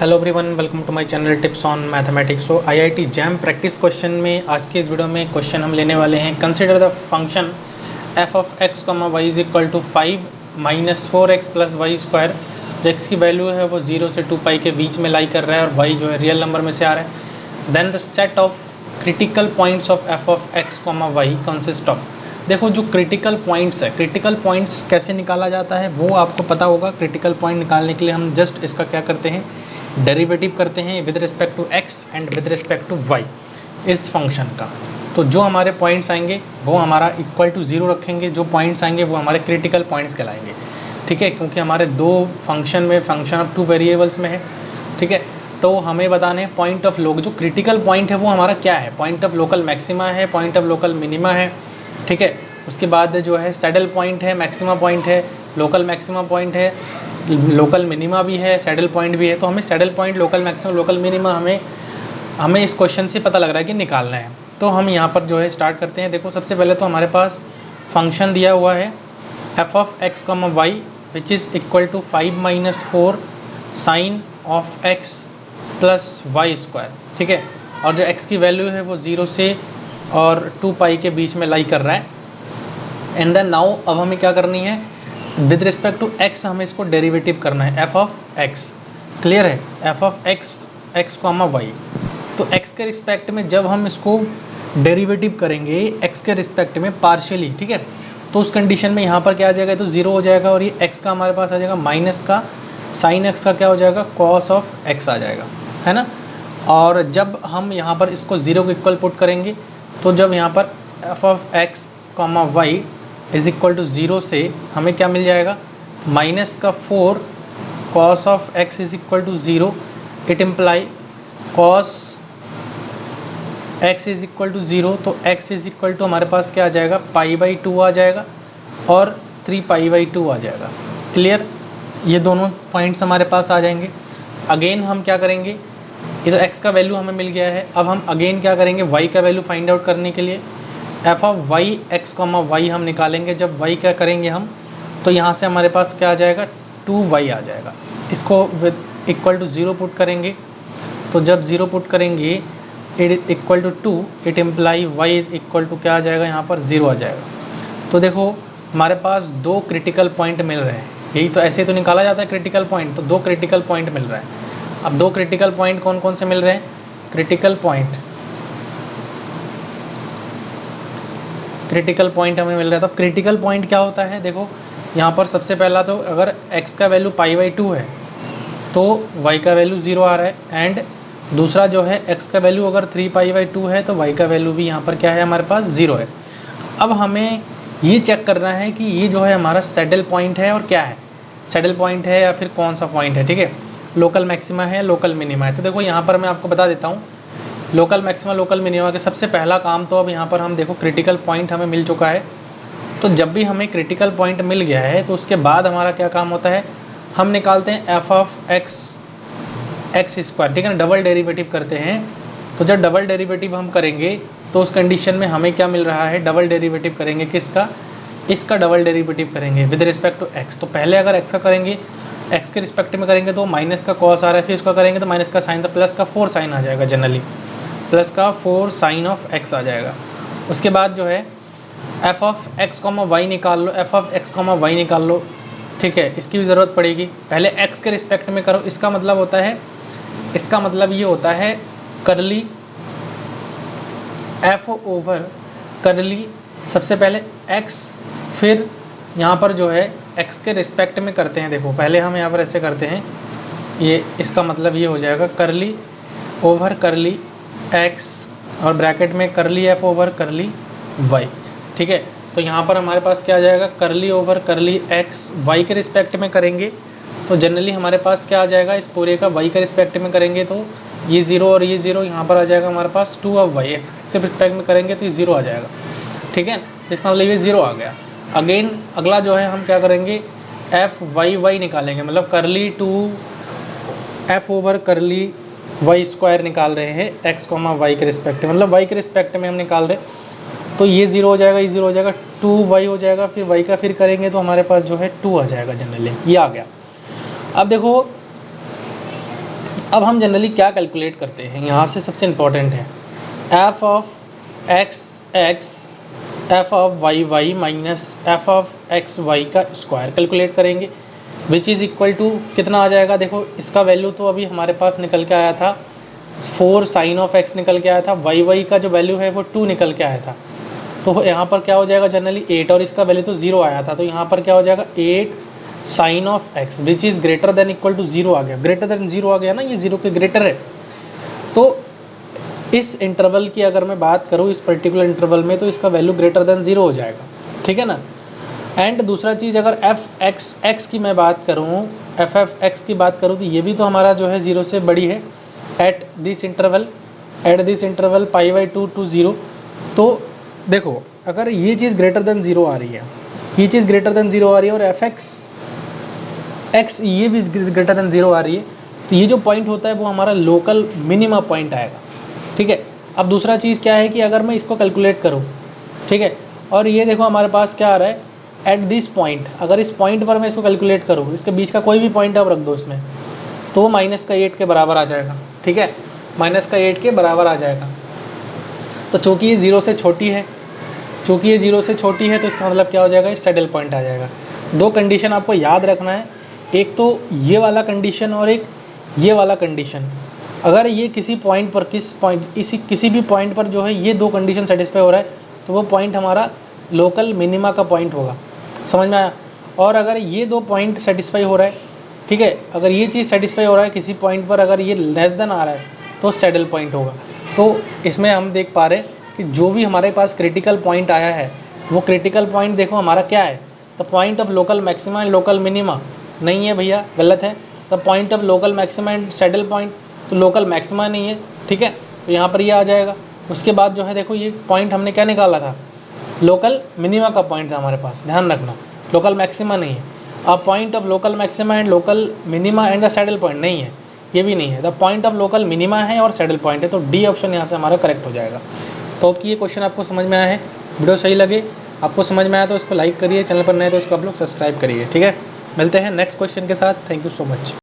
Hello everyone, welcome to my channel tips on mathematics. So IIT JAM practice question में आज के इस video में क्वेश्चन हम लेने वाले हैं। Consider the function f of x comma y is equal to 5 minus 4x plus y square. जो एक्स की वैल्यू है वो 0 से 2 पाई के बीच में लाई कर रहा है और वाई जो है रियल नंबर में से आ रहा है। Then the set of critical points of f of x comma y consist of. देखो जो क्रिटिकल पॉइंट्स है, क्रिटिकल पॉइंट्स कैसे निकाला जाता है वो आपको पता होगा। क्रिटिकल पॉइंट निकालने के लिए हम जस्ट इसका क्या करते हैं, डेरिवेटिव करते हैं with respect to x and with respect to y इस फंक्शन का। तो जो हमारे पॉइंट्स आएंगे वो हमारा इक्वल टू 0 रखेंगे, जो पॉइंट्स आएंगे वो हमारे क्रिटिकल पॉइंट्स कहलाएंगे। ठीक है, क्योंकि हमारे दो फंक्शन में फंक्शन ऑफ टू वेरिएबल्स में है। ठीक है, तो हमें बताने हैं पॉइंट ऑफ लोग, जो क्रिटिकल पॉइंट है वो हमारा क्या है, पॉइंट ऑफ लोकल मैक्सिमा है, पॉइंट ऑफ लोकल मिनिमा है। ठीक है, उसके बाद जो है सैडल पॉइंट है, मैक्सिमा पॉइंट है, लोकल मैक्सिमा पॉइंट है, लोकल मिनिमा भी है, सैडल पॉइंट भी है। तो हमें saddle point, local maximum, local minima हमें इस क्वेश्चन से पता लग रहा है कि निकालना है। तो हम यहाँ पर जो है स्टार्ट करते हैं। देखो सबसे पहले तो हमारे पास फंक्शन दिया हुआ है f of x comma y which is equal to 5 minus 4 sine of x plus y square. ठीक है, और जो एक्स की वैल्यू है वो 0 से और 2 पाई के बीच में लाई कर रहा है। एंड देन नाउ अब हमें क्या करनी है, विद रिस्पेक्ट टू एक्स हमें इसको डेरिवेटिव करना है, एफ ऑफ एक्स। क्लियर है, f of x comma y. तो एक्स के रिस्पेक्ट में जब हम इसको डेरिवेटिव करेंगे एक्स के रिस्पेक्ट में पार्शियली, ठीक है, तो उस कंडीशन में यहाँ पर क्या आ जाएगा, तो 0 हो जाएगा और ये एक्स का हमारे पास आ जाएगा माइनस का साइन एक्स का क्या हो जाएगा, कॉस ऑफ एक्स आ जाएगा, है ना। और जब हम यहाँ पर इसको 0 को इक्वल पुट करेंगे तो जब यहाँ पर f of x comma y is equal to 0 से हमें क्या मिल जाएगा, माइनस का 4 cos of x is equal to 0। It imply cos x is equal to 0, तो एक्स इज इक्वल टू हमारे पास क्या आ जाएगा, पाई/2 आ जाएगा और 3 पाई/2 आ जाएगा। क्लियर, ये दोनों पॉइंट्स हमारे पास आ जाएंगे। अगेन हम क्या करेंगे, ये तो एक्स का वैल्यू हमें मिल गया है। अब हम अगेन क्या करेंगे, वाई का वैल्यू फाइंड आउट करने के लिए f of y x comma y हम निकालेंगे। जब वाई क्या करेंगे हम, तो यहाँ से हमारे पास क्या आ जाएगा, 2y आ जाएगा। इसको विद इक्वल टू 0 पुट करेंगे, तो जब 0 पुट करेंगे it equal to 2, it imply y is equal to क्या आ जाएगा, यहाँ पर 0 आ जाएगा। तो देखो हमारे पास दो क्रिटिकल पॉइंट मिल रहे हैं, यही तो ऐसे तो निकाला जाता है क्रिटिकल पॉइंट। तो दो क्रिटिकल पॉइंट मिल रहा है। अब दो क्रिटिकल पॉइंट कौन कौन से मिल रहे हैं, क्रिटिकल पॉइंट हमें मिल रहा है। तो क्रिटिकल पॉइंट क्या होता है, देखो यहाँ पर सबसे पहला तो अगर x का वैल्यू पाई/2 है तो y का वैल्यू 0 आ रहा है। एंड दूसरा जो है x का वैल्यू अगर 3 पाई/2 है तो y का वैल्यू भी यहाँ पर क्या है, हमारे पास 0 है। अब हमें ये चेक करना है कि ये जो है हमारा सैडल पॉइंट है और क्या है, सैडल पॉइंट है या फिर कौन सा पॉइंट है। ठीक है, लोकल मैक्सिमा है, लोकल मिनिमा है। तो देखो यहाँ पर मैं आपको बता देता हूँ लोकल मैक्सिमा लोकल मिनिमा के सबसे पहला काम तो अब यहाँ पर हम देखो क्रिटिकल पॉइंट हमें मिल चुका है। तो जब भी हमें क्रिटिकल पॉइंट मिल गया है तो उसके बाद हमारा क्या काम होता है, हम निकालते हैं एफ ऑफ एक्स स्क्वायर। ठीक है ना, डबल डेरिवेटिव करते हैं। तो जब डबल डेरिवेटिव हम करेंगे तो उस कंडीशन में हमें क्या मिल रहा है, डबल डेरिवेटिव करेंगे किसका, इसका डबल डेरिवेटिव करेंगे विद रिस्पेक्ट टू एक्स। तो पहले अगर एक्स का करेंगे, एक्स के रिस्पेक्ट में करेंगे तो माइनस का कॉस आ रहा है, फिर उसका करेंगे तो माइनस का साइन, तो प्लस का 4 साइन आ जाएगा, जनरली प्लस का 4 साइन ऑफ एक्स आ जाएगा। उसके बाद जो है f of x comma y निकाल लो, f of x comma y निकाल लो। ठीक है, इसकी भी ज़रूरत पड़ेगी। पहले एक्स के रिस्पेक्ट में करो, इसका मतलब होता है, इसका मतलब ये होता है करली एफ ओवर करली, सबसे पहले एक्स, फिर यहाँ पर जो है एक्स के रिस्पेक्ट में करते हैं। देखो पहले हम यहाँ पर ऐसे करते हैं, ये इसका मतलब ये हो जाएगा करली ओवर करली एक्स और ब्रैकेट में करली एफ ओवर करली वाई। ठीक है, तो यहाँ पर हमारे पास क्या आ जाएगा, करली ओवर करली एक्स, वाई के रिस्पेक्ट में करेंगे तो जनरली हमारे पास क्या आ जाएगा, इस पूरे का वाई के रिस्पेक्ट में करेंगे तो ये 0 और ये 0 यहाँ पर आ जाएगा हमारे पास 2 ऑफ वाई। एक्स के रिस्पेक्ट में करेंगे तो ये 0 आ जाएगा। ठीक है, इसका मतलब ये 0 आ गया। अगेन अगला जो है हम क्या करेंगे, एफ वाई निकालेंगे, मतलब curly 2 f over curly y square निकाल रहे हैं एक्स कॉमा वाई के रिस्पेक्ट में, मतलब वाई के रिस्पेक्ट में हम निकाल रहे। तो ये 0 हो जाएगा, ये 0 हो जाएगा, 2y हो जाएगा, फिर y का फिर करेंगे तो हमारे पास जो है 2 आ जाएगा जनरली, ये आ गया। अब देखो अब हम जनरली क्या कैलकुलेट करते हैं, यहाँ से सबसे इम्पॉर्टेंट है f of x x f of y y minus f of x y का स्क्वायर कैलकुलेट करेंगे, विच इज़ इक्वल टू कितना आ जाएगा। देखो इसका वैल्यू तो अभी हमारे पास निकल के आया था 4 साइन ऑफ एक्स निकल के आया था, वाई वाई का जो वैल्यू है वो 2 निकल के आया था। तो यहाँ पर क्या हो जाएगा जनरली 8, और इसका वैल्यू तो 0 आया था, तो यहाँ पर क्या हो जाएगा 8 sine of x which is greater than equal to 0 आ गया। ग्रेटर देन 0 आ गया ना, ये 0 के ग्रेटर है। तो इस इंटरवल की अगर मैं बात करूँ इस पर्टिकुलर इंटरवल में, तो इसका वैल्यू ग्रेटर देन 0 हो जाएगा, ठीक है ना। एंड दूसरा चीज़ अगर एफ एक्स एक्स की मैं बात करूँ, एफ एफ एक्स की बात करूँ, तो ये भी तो हमारा जो है 0 से बड़ी है at this interval pi by 2 to 0। तो देखो अगर ये चीज़ ग्रेटर देन 0 आ रही है, ये चीज़ ग्रेटर देन 0 आ रही है, और एफ एक्स एक्स ये भी ग्रेटर देन 0 आ रही है, तो ये जो पॉइंट होता है वो हमारा लोकल मिनिमा पॉइंट आएगा, ठीक है। अब दूसरा चीज़ क्या है कि अगर मैं इसको कैलकुलेट करूँ, ठीक है, और ये देखो हमारे पास क्या आ रहा है एट दिस पॉइंट, अगर इस पॉइंट पर मैं इसको कैलकुलेट करूँ, इसके बीच का कोई भी पॉइंट आप रख दो इसमें, तो वो -8 के बराबर आ जाएगा, ठीक है, -8 के बराबर आ जाएगा। तो चूँकि ये 0 से छोटी है, चूँकि ये 0 से छोटी है, तो इसका मतलब क्या हो जाएगा, ये सैडल पॉइंट आ जाएगा। दो कंडीशन आपको याद रखना है, एक तो ये वाला कंडीशन और एक ये वाला कंडीशन। अगर ये किसी पॉइंट पर किसी भी पॉइंट पर जो है ये दो कंडीशन सेटिस्फाई हो रहा है, तो वो पॉइंट हमारा लोकल मिनिमा का पॉइंट होगा, समझ में आया। और अगर ये दो पॉइंट सेटिस्फाई हो रहा है, ठीक है, अगर ये चीज़ सेटिस्फाई हो रहा है किसी पॉइंट पर, अगर ये लेस देन आ रहा है तो सैडल पॉइंट होगा। तो इसमें हम देख पा रहे हैं कि जो भी हमारे पास क्रिटिकल पॉइंट आया है, वो क्रिटिकल पॉइंट देखो हमारा क्या है, the point of local maxima and local minima. नहीं है भैया, गलत है, the point of local maxima and saddle point, तो लोकल मैक्सिमा नहीं है, ठीक है, तो यहाँ पर ये आ जाएगा। उसके बाद जो है देखो ये पॉइंट हमने क्या निकाला था, लोकल मिनिमा का पॉइंट था हमारे पास, ध्यान रखना, लोकल मैक्सिमा नहीं है। अब point of local maxima and local minima and the saddle point नहीं है, ये भी नहीं है, the point of local minima है और सैडल पॉइंट है, तो डी ऑप्शन यहाँ से हमारा करेक्ट हो जाएगा। तो अब ये क्वेश्चन आपको समझ में आया है, वीडियो सही लगे, आपको समझ में आया तो इसको लाइक करिए, चैनल पर नए तो इसको आप लोग सब्सक्राइब करिए, ठीक है। मिलते हैं नेक्स्ट क्वेश्चन के साथ, थैंक यू सो मच।